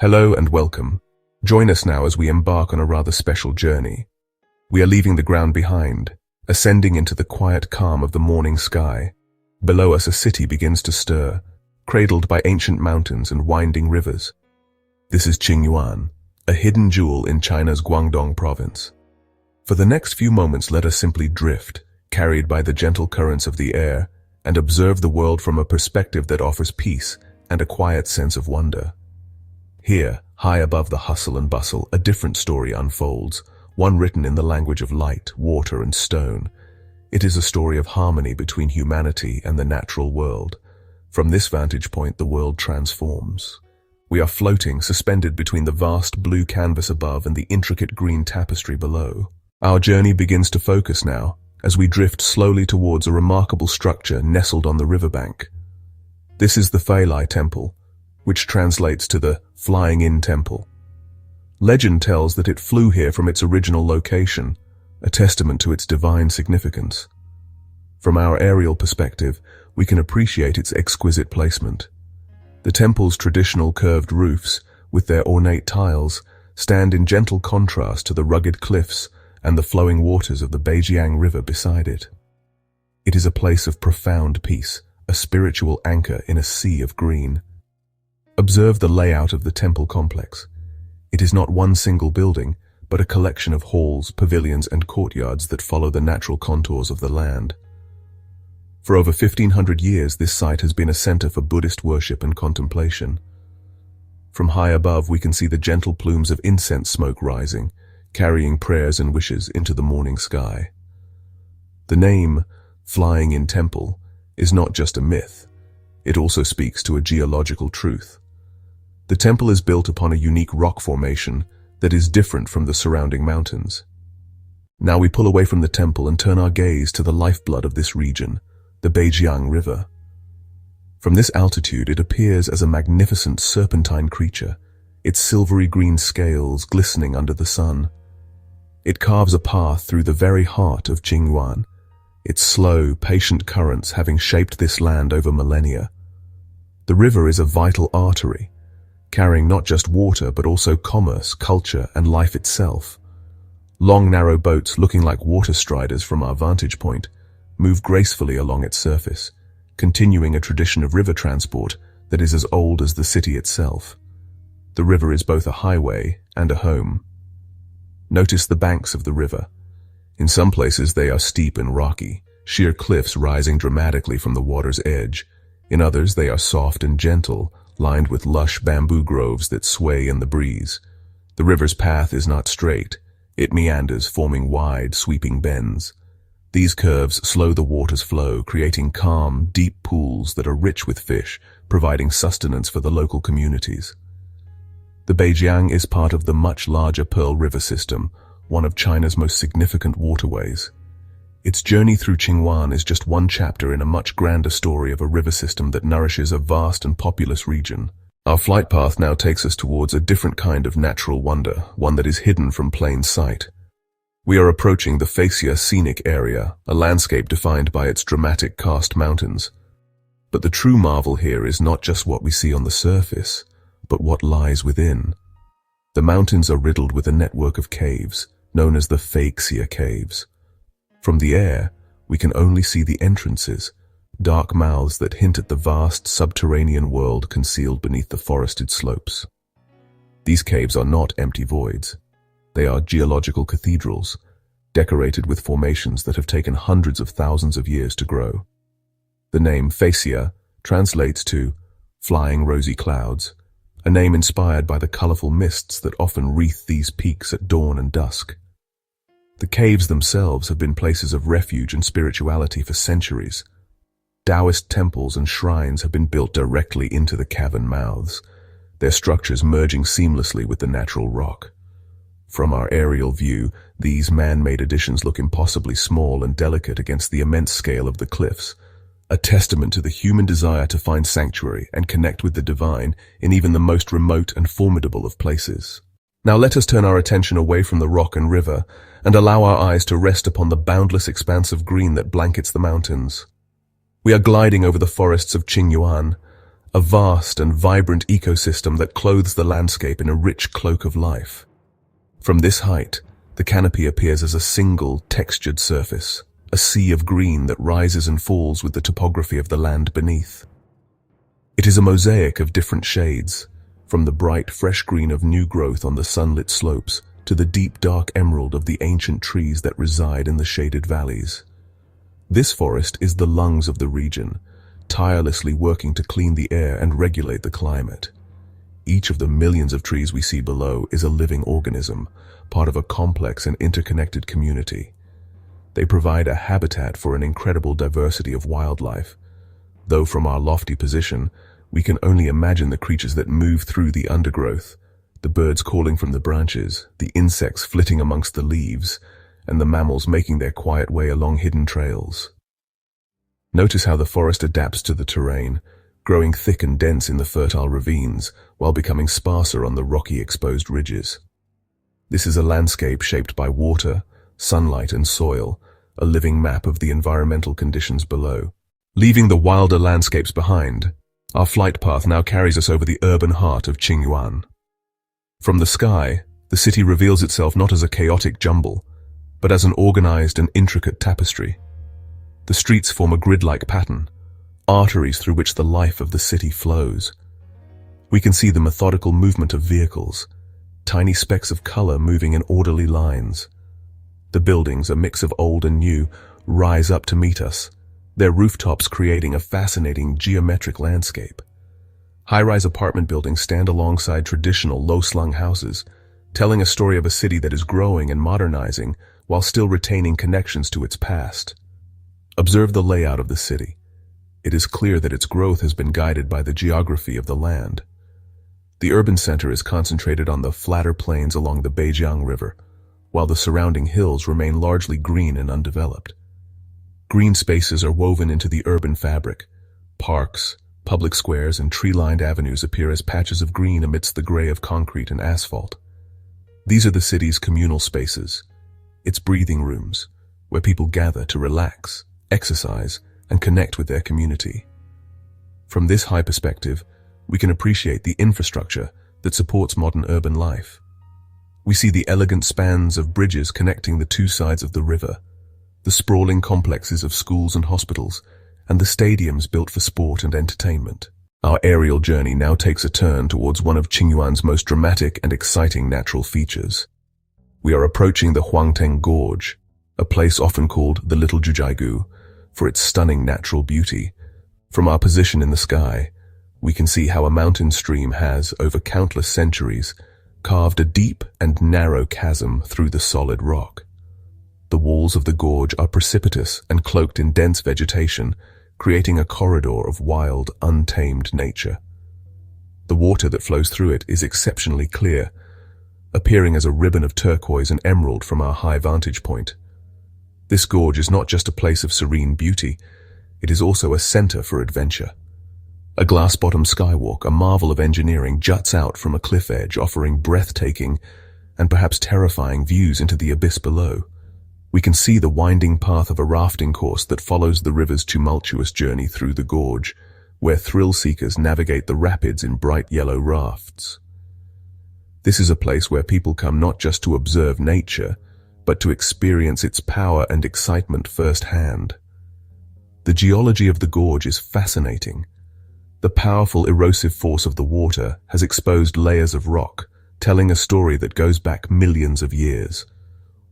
Hello and welcome. Join us now as we embark on a rather special journey. We are leaving the ground behind, ascending into the quiet calm of the morning sky. Below us a city begins to stir, cradled by ancient mountains and winding rivers. This is Qingyuan, a hidden jewel in China's Guangdong province. For the next few moments let us simply drift, carried by the gentle currents of the air, and observe the world from a perspective that offers peace and a quiet sense of wonder. Here, high above the hustle and bustle, a different story unfolds, one written in the language of light, water, and stone. It is a story of harmony between humanity and the natural world. From this vantage point, the world transforms. We are floating, suspended between the vast blue canvas above and the intricate green tapestry below. Our journey begins to focus now, as we drift slowly towards a remarkable structure nestled on the riverbank. This is the Feilai Temple, which translates to the Flying-In Temple. Legend tells that it flew here from its original location, a testament to its divine significance. From our aerial perspective, we can appreciate its exquisite placement. The temple's traditional curved roofs, with their ornate tiles, stand in gentle contrast to the rugged cliffs and the flowing waters of the Beijiang River beside it. It is a place of profound peace, a spiritual anchor in a sea of green. Observe the layout of the temple complex. It is not one single building, but a collection of halls, pavilions, and courtyards that follow the natural contours of the land. For over 1,500 years, this site has been a center for Buddhist worship and contemplation. From high above, we can see the gentle plumes of incense smoke rising, carrying prayers and wishes into the morning sky. The name, Flying-In Temple, is not just a myth. It also speaks to a geological truth. The temple is built upon a unique rock formation that is different from the surrounding mountains. Now we pull away from the temple and turn our gaze to the lifeblood of this region, the Beijiang River. From this altitude, it appears as a magnificent serpentine creature, its silvery green scales glistening under the sun. It carves a path through the very heart of Qingyuan, its slow, patient currents having shaped this land over millennia. The river is a vital artery, carrying not just water but also commerce, culture, and life itself. Long, narrow boats looking like water striders from our vantage point move gracefully along its surface, continuing a tradition of river transport that is as old as the city itself. The river is both a highway and a home. Notice the banks of the river. In some places they are steep and rocky, sheer cliffs rising dramatically from the water's edge. In others they are soft and gentle, lined with lush bamboo groves that sway in the breeze. The river's path is not straight. It meanders, forming wide, sweeping bends. These curves slow the water's flow, creating calm, deep pools that are rich with fish, providing sustenance for the local communities. The Beijiang is part of the much larger Pearl River system, one of China's most significant waterways. Its journey through Qingyuan is just one chapter in a much grander story of a river system that nourishes a vast and populous region. Our flight path now takes us towards a different kind of natural wonder, one that is hidden from plain sight. We are approaching the Fesia Scenic Area, a landscape defined by its dramatic karst mountains. But the true marvel here is not just what we see on the surface, but what lies within. The mountains are riddled with a network of caves, known as the Fesia Caves. From the air, we can only see the entrances, dark mouths that hint at the vast subterranean world concealed beneath the forested slopes. These caves are not empty voids. They are geological cathedrals, decorated with formations that have taken hundreds of thousands of years to grow. The name Fesia translates to flying rosy clouds, a name inspired by the colorful mists that often wreath these peaks at dawn and dusk. The caves themselves have been places of refuge and spirituality for centuries. Taoist temples and shrines have been built directly into the cavern mouths, their structures merging seamlessly with the natural rock. From our aerial view, these man-made additions look impossibly small and delicate against the immense scale of the cliffs, a testament to the human desire to find sanctuary and connect with the divine in even the most remote and formidable of places. Now let us turn our attention away from the rock and river and allow our eyes to rest upon the boundless expanse of green that blankets the mountains. We are gliding over the forests of Qingyuan, a vast and vibrant ecosystem that clothes the landscape in a rich cloak of life. From this height, the canopy appears as a single, textured surface, a sea of green that rises and falls with the topography of the land beneath. It is a mosaic of different shades, from the bright, fresh green of new growth on the sunlit slopes to the deep, dark emerald of the ancient trees that reside in the shaded valleys. This forest is the lungs of the region, tirelessly working to clean the air and regulate the climate. Each of the millions of trees we see below is a living organism, part of a complex and interconnected community. They provide a habitat for an incredible diversity of wildlife, though from our lofty position, we can only imagine the creatures that move through the undergrowth, the birds calling from the branches, the insects flitting amongst the leaves, and the mammals making their quiet way along hidden trails. Notice how the forest adapts to the terrain, growing thick and dense in the fertile ravines, while becoming sparser on the rocky exposed ridges. This is a landscape shaped by water, sunlight, and soil, a living map of the environmental conditions below. Leaving the wilder landscapes behind, our flight path now carries us over the urban heart of Qingyuan. From the sky, the city reveals itself not as a chaotic jumble, but as an organized and intricate tapestry. The streets form a grid-like pattern, arteries through which the life of the city flows. We can see the methodical movement of vehicles, tiny specks of color moving in orderly lines. The buildings, a mix of old and new, rise up to meet us, their rooftops creating a fascinating geometric landscape. High-rise apartment buildings stand alongside traditional low-slung houses, telling a story of a city that is growing and modernizing while still retaining connections to its past. Observe the layout of the city. It is clear that its growth has been guided by the geography of the land. The urban center is concentrated on the flatter plains along the Beijiang River, while the surrounding hills remain largely green and undeveloped. Green spaces are woven into the urban fabric. Parks, public squares, and tree-lined avenues appear as patches of green amidst the gray of concrete and asphalt. These are the city's communal spaces, its breathing rooms, where people gather to relax, exercise, and connect with their community. From this high perspective, we can appreciate the infrastructure that supports modern urban life. We see the elegant spans of bridges connecting the two sides of the river, the sprawling complexes of schools and hospitals, and the stadiums built for sport and entertainment. Our aerial journey now takes a turn towards one of Qingyuan's most dramatic and exciting natural features. We are approaching the Huangteng Gorge, a place often called the Little Jujaigu, for its stunning natural beauty. From our position in the sky, we can see how a mountain stream has, over countless centuries, carved a deep and narrow chasm through the solid rock. The walls of the gorge are precipitous and cloaked in dense vegetation, creating a corridor of wild, untamed nature. The water that flows through it is exceptionally clear, appearing as a ribbon of turquoise and emerald from our high vantage point. This gorge is not just a place of serene beauty, it is also a center for adventure. A glass-bottom skywalk, a marvel of engineering, juts out from a cliff edge, offering breathtaking and perhaps terrifying views into the abyss below. We can see the winding path of a rafting course that follows the river's tumultuous journey through the gorge, where thrill-seekers navigate the rapids in bright yellow rafts. This is a place where people come not just to observe nature, but to experience its power and excitement firsthand. The geology of the gorge is fascinating. The powerful erosive force of the water has exposed layers of rock, telling a story that goes back millions of years.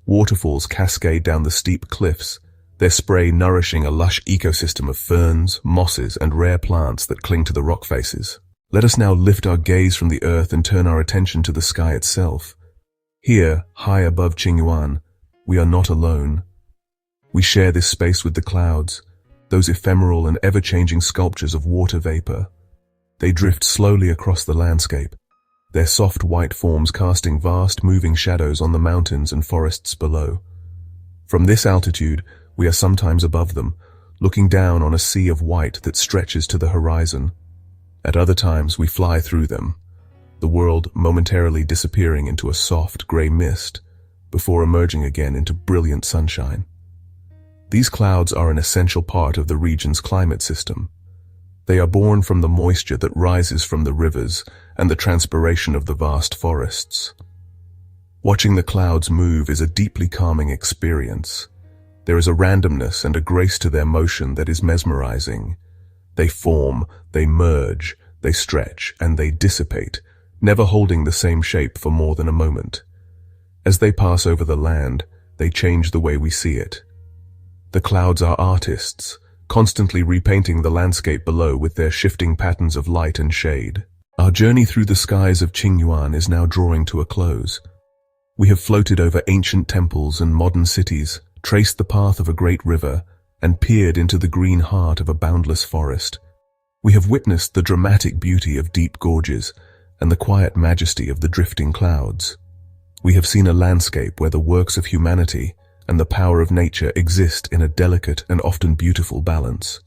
Waterfalls cascade down the steep cliffs, their spray nourishing a lush ecosystem of ferns, mosses, and rare plants that cling to the rock faces. Let us now lift our gaze from the earth and turn our attention to the sky itself. Here, high above Qingyuan, we are not alone. We share this space with the clouds, those ephemeral and ever-changing sculptures of water vapor. They drift slowly across the landscape, their soft white forms casting vast moving shadows on the mountains and forests below. From this altitude, we are sometimes above them, looking down on a sea of white that stretches to the horizon. At other times, we fly through them, the world momentarily disappearing into a soft gray mist before emerging again into brilliant sunshine. These clouds are an essential part of the region's climate system. They are born from the moisture that rises from the rivers and the transpiration of the vast forests. Watching the clouds move is a deeply calming experience. There is a randomness and a grace to their motion that is mesmerizing. They form, they merge, they stretch, and they dissipate, never holding the same shape for more than a moment. As they pass over the land, they change the way we see it. The clouds are artists, constantly repainting the landscape below with their shifting patterns of light and shade. Our journey through the skies of Qingyuan is now drawing to a close. We have floated over ancient temples and modern cities, traced the path of a great river, and peered into the green heart of a boundless forest. We have witnessed the dramatic beauty of deep gorges and the quiet majesty of the drifting clouds. We have seen a landscape where the works of humanity and the power of nature exist in a delicate and often beautiful balance.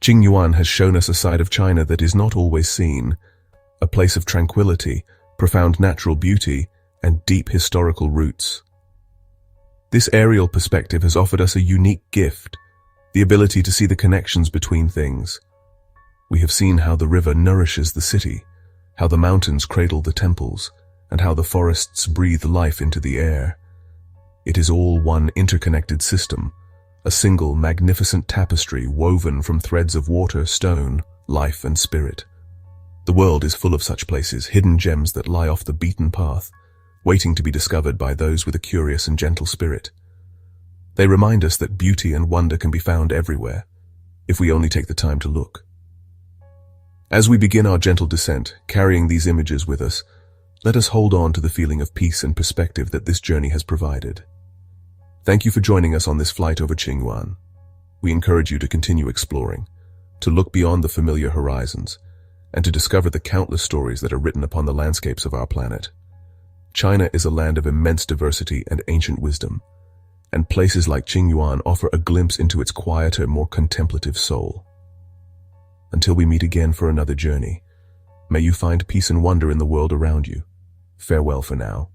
Qingyuan has shown us a side of China that is not always seen, a place of tranquility, profound natural beauty, and deep historical roots. This aerial perspective has offered us a unique gift, the ability to see the connections between things. We have seen how the river nourishes the city, how the mountains cradle the temples, and how the forests breathe life into the air. It is all one interconnected system, a single magnificent tapestry woven from threads of water, stone, life, and spirit. The world is full of such places, hidden gems that lie off the beaten path, waiting to be discovered by those with a curious and gentle spirit. They remind us that beauty and wonder can be found everywhere, if we only take the time to look. As we begin our gentle descent, carrying these images with us, let us hold on to the feeling of peace and perspective that this journey has provided. Thank you for joining us on this flight over Qingyuan. We encourage you to continue exploring, to look beyond the familiar horizons, and to discover the countless stories that are written upon the landscapes of our planet. China is a land of immense diversity and ancient wisdom, and places like Qingyuan offer a glimpse into its quieter, more contemplative soul. Until we meet again for another journey, may you find peace and wonder in the world around you. Farewell for now.